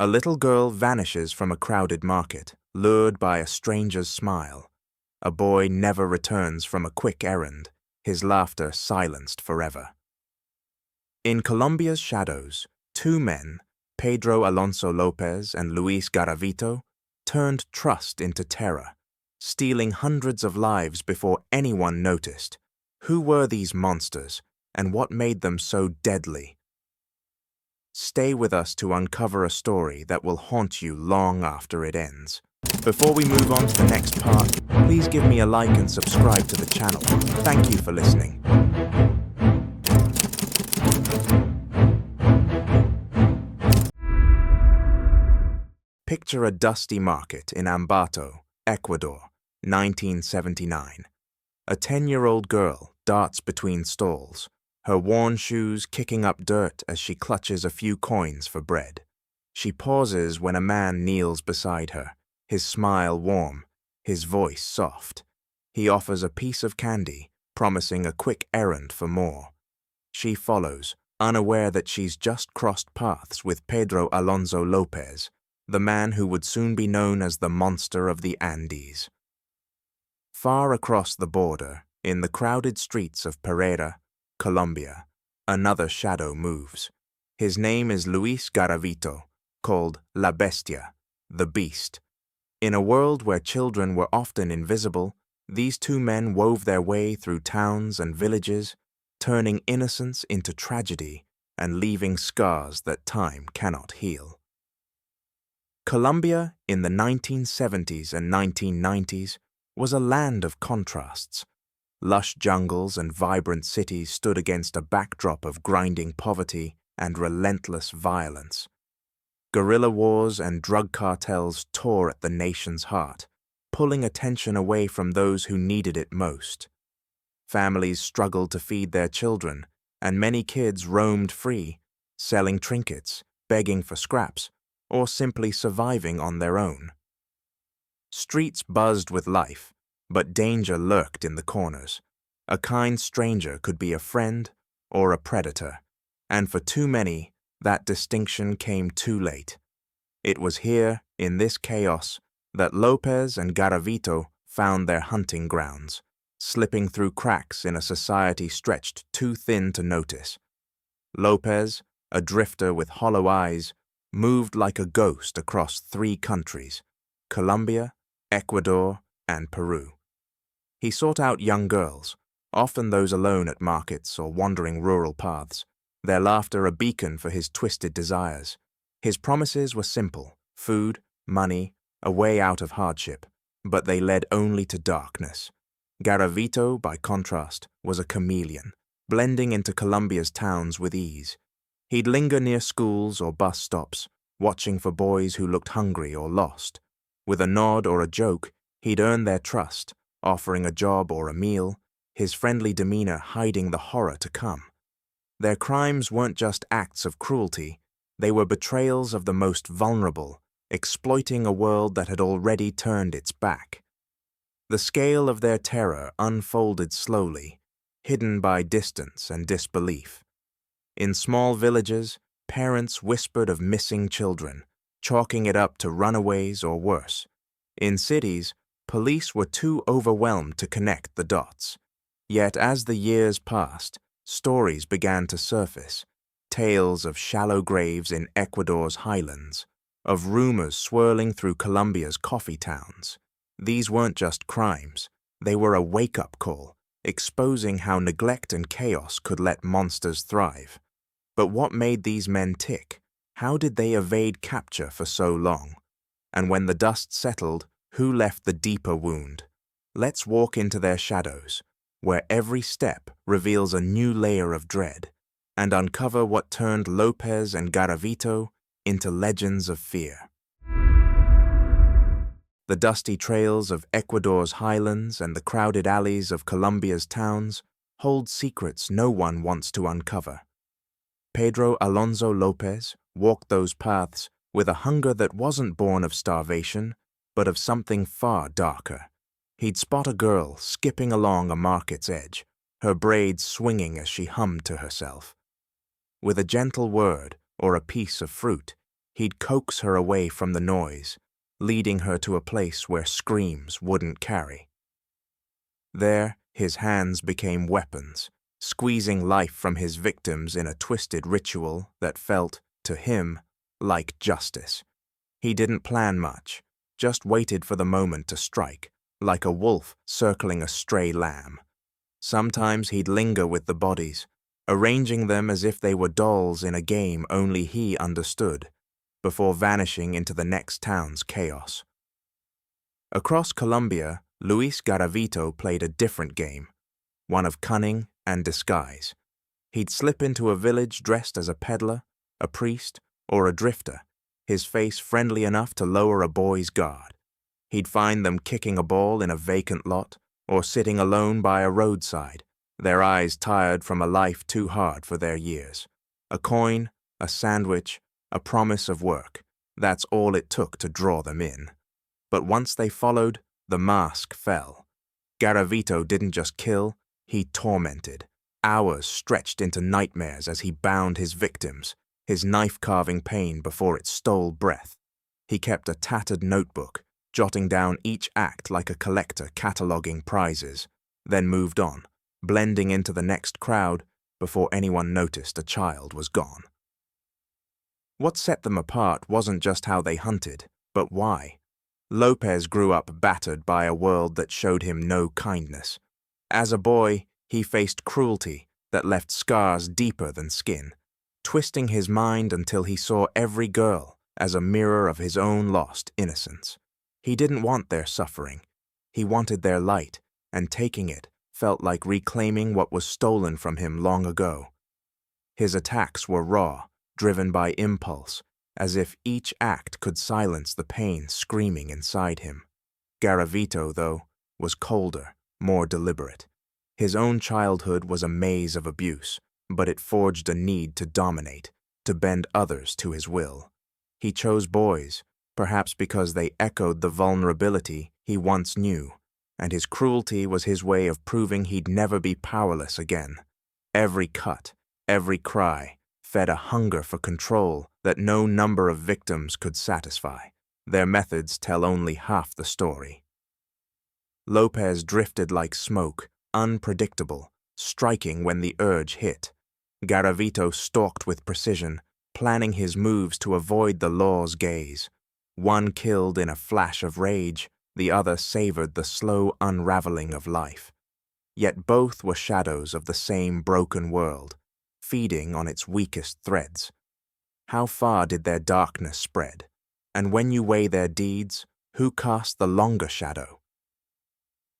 A little girl vanishes from a crowded market, lured by a stranger's smile. A boy never returns from a quick errand, his laughter silenced forever. In Colombia's shadows, two men, Pedro Alonso Lopez and Luis Garavito, turned trust into terror, stealing hundreds of lives before anyone noticed. Who were these monsters, and what made them so deadly? Stay with us to uncover a story that will haunt you long after it ends. Before we move on to the next part, please give me a like and subscribe to the channel. Thank you for listening. Picture a dusty market in Ambato, Ecuador, 1979. A 10-year-old girl darts between stalls, her worn shoes kicking up dirt as she clutches a few coins for bread. She pauses when a man kneels beside her, his smile warm, his voice soft. He offers a piece of candy, promising a quick errand for more. She follows, unaware that she's just crossed paths with Pedro Alonso Lopez, the man who would soon be known as the monster of the Andes. Far across the border, in the crowded streets of Pereira, Colombia, another shadow moves. His name is Luis Garavito, called La Bestia, the Beast. In a world where children were often invisible, these two men wove their way through towns and villages, turning innocence into tragedy and leaving scars that time cannot heal. Colombia in the 1970s and 1990s was a land of contrasts. Lush jungles and vibrant cities stood against a backdrop of grinding poverty and relentless violence. Guerrilla wars and drug cartels tore at the nation's heart, pulling attention away from those who needed it most. Families struggled to feed their children, and many kids roamed free, selling trinkets, begging for scraps, or simply surviving on their own. Streets buzzed with life, but danger lurked in the corners. A kind stranger could be a friend or a predator, and for too many, that distinction came too late. It was here, in this chaos, that Lopez and Garavito found their hunting grounds, slipping through cracks in a society stretched too thin to notice. Lopez, a drifter with hollow eyes, moved like a ghost across 3 countries, Colombia, Ecuador, and Peru. He sought out young girls, often those alone at markets or wandering rural paths, their laughter a beacon for his twisted desires. His promises were simple: food, money, a way out of hardship, but they led only to darkness. Garavito, by contrast, was a chameleon, blending into Colombia's towns with ease. He'd linger near schools or bus stops, watching for boys who looked hungry or lost. With a nod or a joke, he'd earn their trust, offering a job or a meal, his friendly demeanor hiding the horror to come. Their crimes weren't just acts of cruelty, they were betrayals of the most vulnerable, exploiting a world that had already turned its back. The scale of their terror unfolded slowly, hidden by distance and disbelief. In small villages, parents whispered of missing children, chalking it up to runaways or worse. In cities, police were too overwhelmed to connect the dots. Yet as the years passed, stories began to surface, tales of shallow graves in Ecuador's highlands, of rumors swirling through Colombia's coffee towns. These weren't just crimes, they were a wake-up call, exposing how neglect and chaos could let monsters thrive. But what made these men tick? How did they evade capture for so long? And when the dust settled, who left the deeper wound? Let's walk into their shadows, where every step reveals a new layer of dread, and uncover what turned Lopez and Garavito into legends of fear. The dusty trails of Ecuador's highlands and the crowded alleys of Colombia's towns hold secrets no one wants to uncover. Pedro Alonso Lopez walked those paths with a hunger that wasn't born of starvation, but of something far darker. He'd spot a girl skipping along a market's edge, her braids swinging as she hummed to herself. With a gentle word or a piece of fruit, He'd coax her away from the noise, leading her to a place where screams wouldn't carry. There, his hands became weapons, squeezing life from his victims in a twisted ritual that felt, to him, like justice. He didn't plan much, just waited for the moment to strike, like a wolf circling a stray lamb. Sometimes he'd linger with the bodies, arranging them as if they were dolls in a game only he understood, before vanishing into the next town's chaos. Across Colombia, Luis Garavito played a different game, one of cunning and disguise. He'd slip into a village dressed as a peddler, a priest, or a drifter, his face friendly enough to lower a boy's guard. He'd find them kicking a ball in a vacant lot, or sitting alone by a roadside, their eyes tired from a life too hard for their years. A coin, a sandwich, a promise of work, that's all it took to draw them in. But once they followed, the mask fell. Garavito didn't just kill, he tormented. Hours stretched into nightmares as he bound his victims, his knife-carving pain before it stole breath. He kept a tattered notebook, jotting down each act like a collector cataloguing prizes, then moved on, blending into the next crowd before anyone noticed a child was gone. What set them apart wasn't just how they hunted, but why. Lopez grew up battered by a world that showed him no kindness. As a boy, he faced cruelty that left scars deeper than skin, twisting his mind until he saw every girl as a mirror of his own lost innocence. He didn't want their suffering. He wanted their light, and taking it felt like reclaiming what was stolen from him long ago. His attacks were raw, driven by impulse, as if each act could silence the pain screaming inside him. Garavito, though, was colder, more deliberate. His own childhood was a maze of abuse, but it forged a need to dominate, to bend others to his will. He chose boys, perhaps because they echoed the vulnerability he once knew, and his cruelty was his way of proving he'd never be powerless again. Every cut, every cry, fed a hunger for control that no number of victims could satisfy. Their methods tell only half the story. Lopez drifted like smoke, unpredictable, striking when the urge hit. Garavito stalked with precision, planning his moves to avoid the law's gaze. One killed in a flash of rage, the other savored the slow unraveling of life. Yet both were shadows of the same broken world, feeding on its weakest threads. How far did their darkness spread? And when you weigh their deeds, who cast the longer shadow?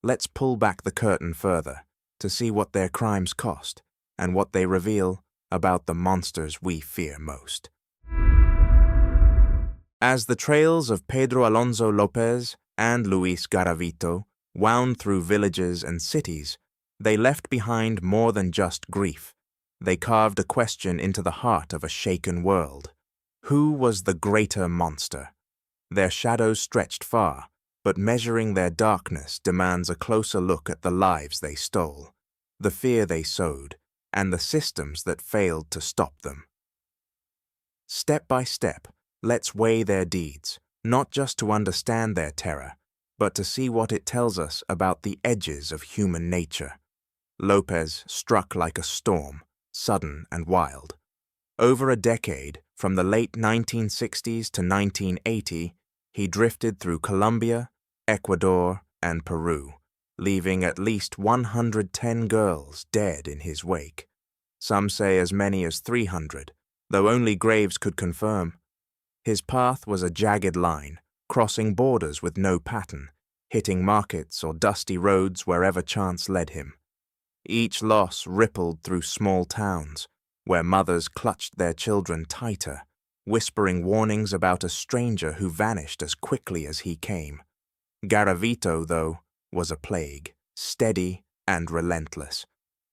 Let's pull back the curtain further to see what their crimes cost and what they reveal about the monsters we fear most. As the trails of Pedro Alonso Lopez and Luis Garavito wound through villages and cities, they left behind more than just grief. They carved a question into the heart of a shaken world. Who was the greater monster? Their shadows stretched far, but measuring their darkness demands a closer look at the lives they stole, the fear they sowed, and the systems that failed to stop them. Step by step, let's weigh their deeds, not just to understand their terror, but to see what it tells us about the edges of human nature. Lopez struck like a storm, sudden and wild. Over a decade, from the late 1960s to 1980, he drifted through Colombia, Ecuador, and Peru, leaving at least 110 girls dead in his wake. Some say as many as 300, though only graves could confirm. His path was a jagged line, crossing borders with no pattern, hitting markets or dusty roads wherever chance led him. Each loss rippled through small towns, where mothers clutched their children tighter, whispering warnings about a stranger who vanished as quickly as he came. Garavito, though, was a plague, steady and relentless.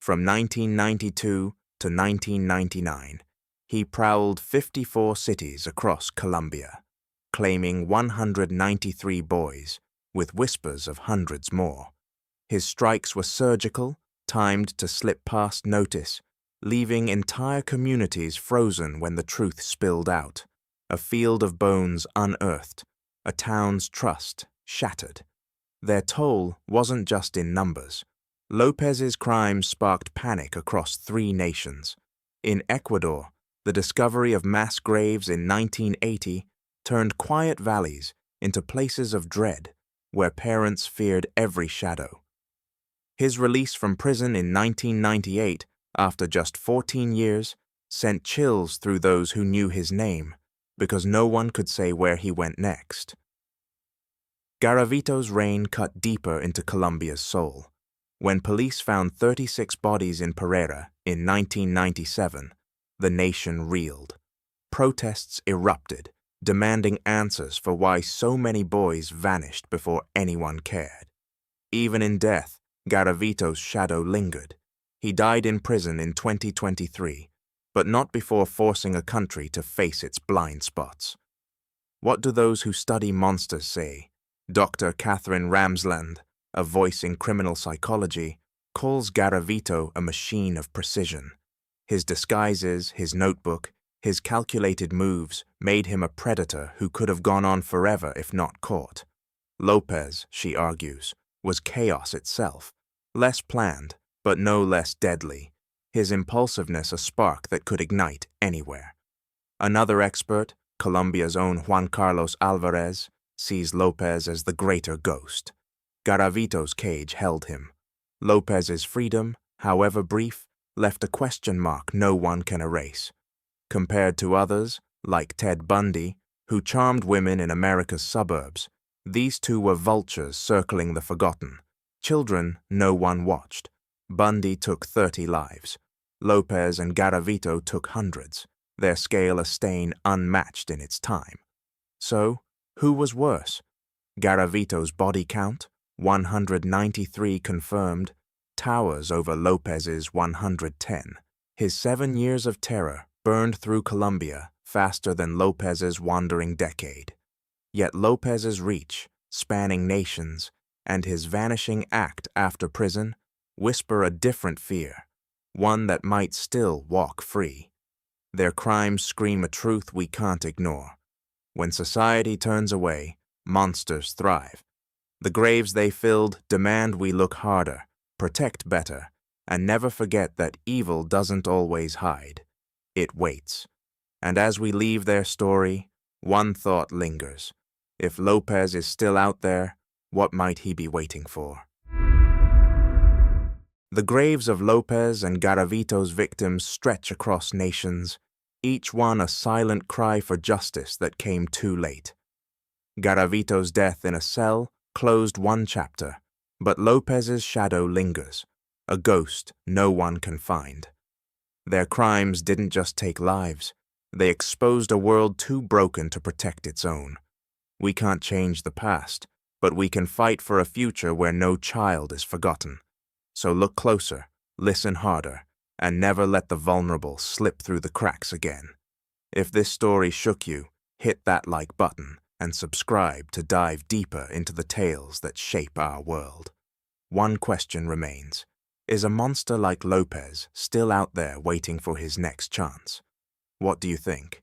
From 1992 to 1999, he prowled 54 cities across Colombia, claiming 193 boys, with whispers of hundreds more. His strikes were surgical, timed to slip past notice, leaving entire communities frozen when the truth spilled out. a field of bones unearthed, a town's trust shattered. Their toll wasn't just in numbers. Lopez's crimes sparked panic across 3 nations. In Ecuador, the discovery of mass graves in 1980 turned quiet valleys into places of dread, where parents feared every shadow. His release from prison in 1998, after just 14 years, sent chills through those who knew his name, because no one could say where he went next. Garavito's reign cut deeper into Colombia's soul. When police found 36 bodies in Pereira in 1997, the nation reeled. Protests erupted, demanding answers for why so many boys vanished before anyone cared. Even in death, Garavito's shadow lingered. He died in prison in 2023, but not before forcing a country to face its blind spots. What do those who study monsters say? Dr. Catherine Ramsland, a voice in criminal psychology, calls Garavito a machine of precision. His disguises, his notebook, his calculated moves made him a predator who could have gone on forever if not caught. Lopez, she argues, was chaos itself, less planned, but no less deadly, his impulsiveness a spark that could ignite anywhere. Another expert, Colombia's own Juan Carlos Alvarez, sees Lopez as the greater ghost. Garavito's cage held him. Lopez's freedom, however brief, left a question mark no one can erase. Compared to others, like Ted Bundy, who charmed women in America's suburbs, these two were vultures circling the forgotten. Children no one watched. Bundy took 30 lives. Lopez and Garavito took hundreds, their scale a stain unmatched in its time. So, who was worse? Garavito's body count, 193 confirmed, towers over Lopez's 110. His 7 years of terror burned through Colombia faster than Lopez's wandering decade. Yet Lopez's reach, spanning nations, and his vanishing act after prison whisper a different fear, one that might still walk free. Their crimes scream a truth we can't ignore. When society turns away, monsters thrive. The graves they filled demand we look harder, protect better, and never forget that evil doesn't always hide. It waits. And as we leave their story, one thought lingers. If Lopez is still out there, what might he be waiting for? The graves of Lopez and Garavito's victims stretch across nations, each one a silent cry for justice that came too late. Garavito's death in a cell closed one chapter, but Lopez's shadow lingers, a ghost no one can find. Their crimes didn't just take lives, they exposed a world too broken to protect its own. We can't change the past, but we can fight for a future where no child is forgotten. So look closer, listen harder, and never let the vulnerable slip through the cracks again. If this story shook you, hit that like button and subscribe to dive deeper into the tales that shape our world. One question remains. Is a monster like Lopez still out there waiting for his next chance? What do you think?